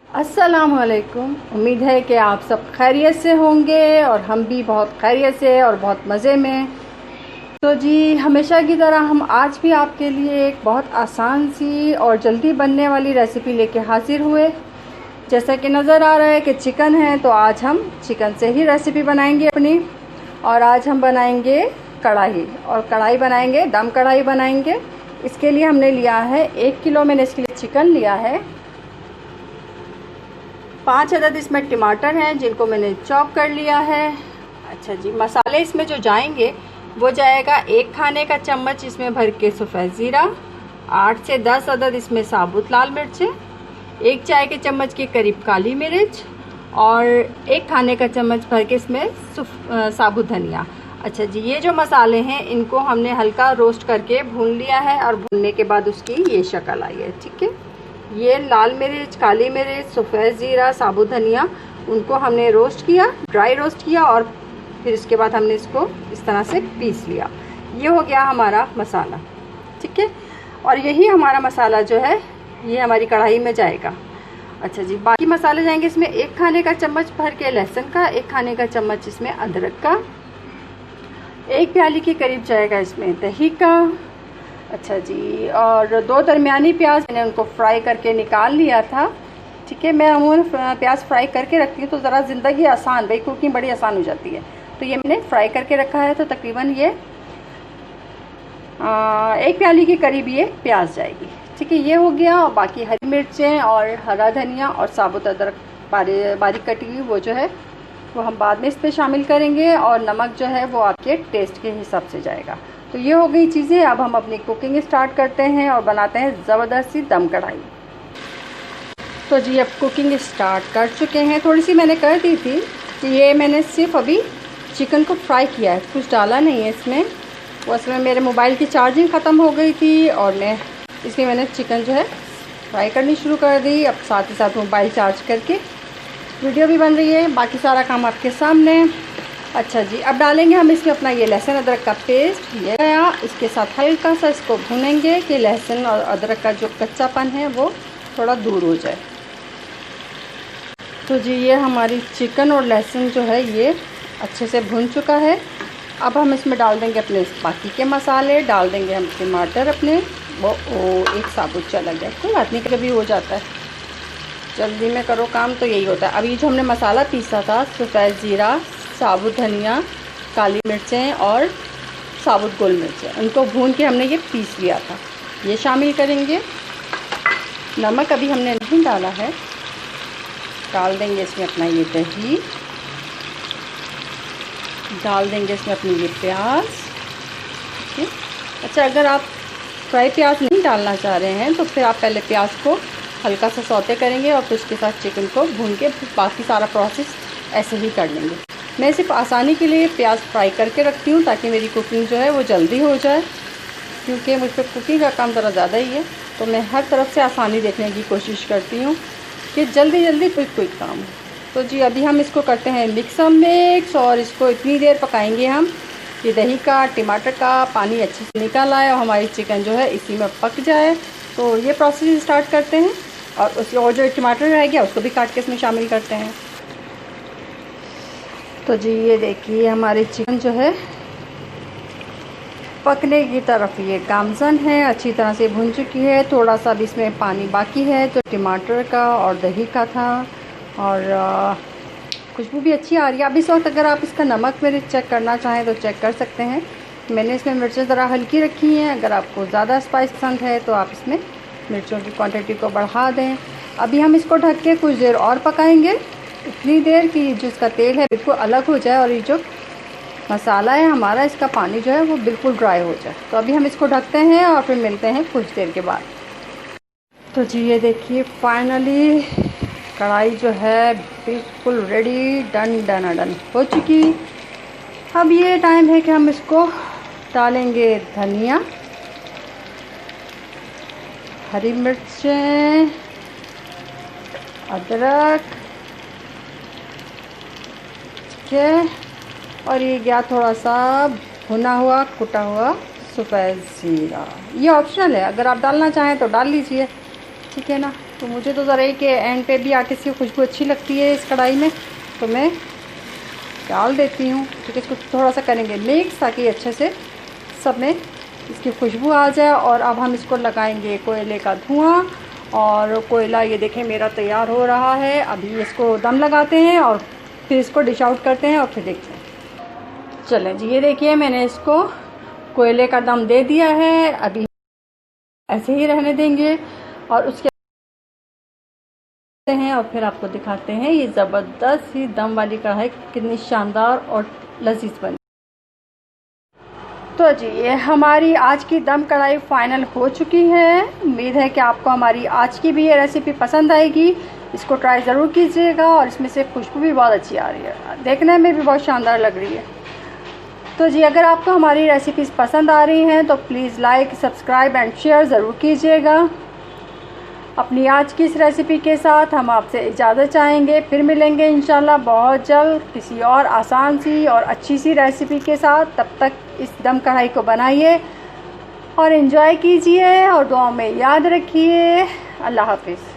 अस्सलामुअलैकुम। उम्मीद है कि आप सब खैरियत से होंगे और हम भी बहुत खैरियत से और बहुत मज़े में। तो जी, हमेशा की तरह हम आज भी आपके लिए एक बहुत आसान सी और जल्दी बनने वाली रेसिपी लेके हाजिर हुए। जैसा कि नज़र आ रहा है कि चिकन है, तो आज हम चिकन से ही रेसिपी बनाएंगे अपनी। और आज हम बनाएंगे कढ़ाई, और कढ़ाई बनाएंगे, दम कढ़ाई बनाएंगे। इसके लिए हमने लिया है 1 किलो, मैंने इसके लिए चिकन लिया है। 5 अदद इसमें टमाटर हैं जिनको मैंने चॉप कर लिया है। अच्छा जी, मसाले इसमें जो जाएंगे वो जाएगा 1 खाने का चम्मच इसमें भर के सफ़ेद ज़ीरा, 8 से 10 अदद इसमें साबुत लाल मिर्चें, 1 चाय के चम्मच के करीब काली मिर्च और 1 खाने का चम्मच भर के इसमें साबुत धनिया। अच्छा जी, ये जो मसाले हैं इनको हमने हल्का रोस्ट करके भून लिया है और भूनने के बाद उसकी ये शक्ल आई है। ठीक है, ये लाल मिर्च, काली मिर्च, सफ़ेद ज़ीरा, साबुत धनिया, उनको हमने रोस्ट किया, ड्राई रोस्ट किया और फिर इसके बाद हमने इसको इस तरह से पीस लिया। ये हो गया हमारा मसाला। ठीक है, और यही हमारा मसाला जो है ये हमारी कढ़ाई में जाएगा। अच्छा जी, बाकी मसाले जाएंगे इसमें 1 खाने का चम्मच भर के लहसुन का, 1 खाने का चम्मच इसमें अदरक का, 1 प्याली के करीब जाएगा इसमें दही का। अच्छा जी, और 2 दरमियानी प्याज मैंने उनको फ्राई करके निकाल लिया था। ठीक है, मैं अमूमन प्याज फ्राई करके रखती हूँ तो ज़रा ज़िंदगी आसान, भाई कुकिंग बड़ी आसान हो जाती है। तो ये मैंने फ्राई करके रखा है, तो तकरीबन ये 1 प्याली के करीब ये प्याज जाएगी। ठीक है, ये हो गया। और बाकी हरी मिर्चें और हरा धनिया और साबुत अदरक बारीक कटी हुई वो जो है वो हम बाद में इस पर शामिल करेंगे। और नमक जो है वो आपके टेस्ट के हिसाब से जाएगा। तो ये हो गई चीज़ें। अब हम अपनी कुकिंग स्टार्ट करते हैं और बनाते हैं ज़बरदस्त सी दम कढ़ाई। तो जी, अब कुकिंग स्टार्ट कर चुके हैं। थोड़ी सी मैंने कर दी थी कि ये मैंने सिर्फ अभी चिकन को फ्राई किया है, कुछ डाला नहीं है इसमें। बस में मेरे मोबाइल की चार्जिंग ख़त्म हो गई थी और इसलिए मैंने चिकन जो है फ्राई करनी शुरू कर दी। अब साथ ही साथ मोबाइल चार्ज करके वीडियो भी बन रही है, बाकी सारा काम आपके सामने। अच्छा जी, अब डालेंगे हम इसमें अपना ये लहसुन अदरक का पेस्ट। ये गया, इसके साथ हल्का सा इसको भूनेंगे कि लहसुन और अदरक का जो कच्चापन है वो थोड़ा दूर हो जाए। तो जी, ये हमारी चिकन और लहसुन जो है ये अच्छे से भून चुका है। अब हम इसमें डाल देंगे अपने बाकी के मसाले, डाल देंगे हम टमाटर अपने। वो एक साबुत चला गया, कोई बात नहीं, कभी हो जाता है, जल्दी में करो काम तो यही होता है। अभी जो हमने मसाला पीसा था, सफ़ेद ज़ीरा, साबुत धनिया, काली मिर्चें और साबुत गोल मिर्चें, उनको भून के हमने ये पीस लिया था, ये शामिल करेंगे। नमक अभी हमने नहीं डाला है। डाल देंगे इसमें अपना ये दही, डाल देंगे इसमें अपनी ये प्याज। ठीक है, अच्छा, अगर आप फ्राई प्याज नहीं डालना चाह रहे हैं तो फिर आप पहले प्याज को हल्का सा सौते करेंगे और फिर उसके साथ चिकन को भून के बाकी सारा प्रोसेस ऐसे ही कर लेंगे। मैं सिर्फ आसानी के लिए प्याज फ्राई करके रखती हूँ ताकि मेरी कुकिंग जो है वो जल्दी हो जाए, क्योंकि मुझ पर कुकिंग का काम ज़रा ज़्यादा ही है। तो मैं हर तरफ से आसानी देखने की कोशिश करती हूँ कि जल्दी जल्दी क्विक काम हो। तो जी, अभी हम इसको करते हैं मिक्स और इसको इतनी देर पकाएंगे हम कि दही का, टमाटर का पानी अच्छे से निकल आए और हमारी चिकन जो है इसी में पक जाए। तो ये प्रोसेस स्टार्ट करते हैं और जो टमाटर रह गया उसको भी काट के इसमें शामिल करते हैं। तो जी, ये देखिए हमारी चिकन जो है पकने की तरफ ये गामज़न है, अच्छी तरह से भुन चुकी है। थोड़ा सा भी इसमें पानी बाकी है जो टमाटर का और दही का था, और खुशबू भी अच्छी आ रही है। अब इस वक्त अगर आप इसका नमक मिर्च चेक करना चाहें तो चेक कर सकते हैं। मैंने इसमें मिर्चें ज़रा हल्की रखी हैं, अगर आपको ज़्यादा स्पाइस पसंद है तो आप इसमें मिर्चों की क्वांटिटी को बढ़ा दें। अभी हम इसको ढक के कुछ देर और पकाएंगे, इतनी देर कि जो इसका तेल है बिल्कुल अलग हो जाए और ये जो मसाला है हमारा, इसका पानी जो है वो बिल्कुल ड्राई हो जाए। तो अभी हम इसको ढकते हैं और फिर मिलते हैं कुछ देर के बाद। तो जी, ये देखिए फाइनली कढ़ाई जो है बिल्कुल रेडी, डन हो चुकी। अब ये टाइम है कि हम इसको डालेंगे धनिया, हरी मिर्चें, अदरक। ठीक है, और ये गया थोड़ा सा भुना हुआ कुटा हुआ सफ़ेद ज़ीरा। ये ऑप्शनल है, अगर आप डालना चाहें तो डाल लीजिए। ठीक है ना। तो मुझे तो ज़रा के एंड पे भी आके इसकी खुशबू अच्छी लगती है इस कढ़ाई में, तो मैं डाल देती हूँ। ठीक है, इसको थोड़ा सा करेंगे मिक्स ताकि अच्छे से सब में इसकी खुशबू आ जाए। और अब हम इसको लगाएंगे कोयले का धुआं, और कोयला ये देखें मेरा तैयार हो रहा है। अभी इसको दम लगाते हैं और फिर इसको डिश आउट करते हैं और फिर देखते हैं। चलें जी, ये देखिए मैंने इसको कोयले का दम दे दिया है। अभी ऐसे ही रहने देंगे और उसके हैं और फिर आपको दिखाते हैं ये ज़बरदस्त ही दम वाली कढ़ाई कितनी शानदार और लजीज बनी। तो जी ये हमारी आज की दम कढ़ाई फाइनल हो चुकी है। उम्मीद है कि आपको हमारी आज की भी ये रेसिपी पसंद आएगी। इसको ट्राई ज़रूर कीजिएगा और इसमें से खुशबू भी बहुत अच्छी आ रही है, देखने में भी बहुत शानदार लग रही है। तो जी अगर आपको हमारी रेसिपीज़ पसंद आ रही हैं तो please like, subscribe and share ज़रूर कीजिएगा। अपनी आज की इस रेसिपी के साथ हम आपसे इजाज़त चाहेंगे, फिर मिलेंगे इंशाल्लाह बहुत जल्द किसी और आसान सी और अच्छी सी रेसिपी के साथ। तब तक इस दम कढ़ाई को बनाइए और एंजॉय कीजिए और दुआ में याद रखिए। अल्लाह हाफिज़।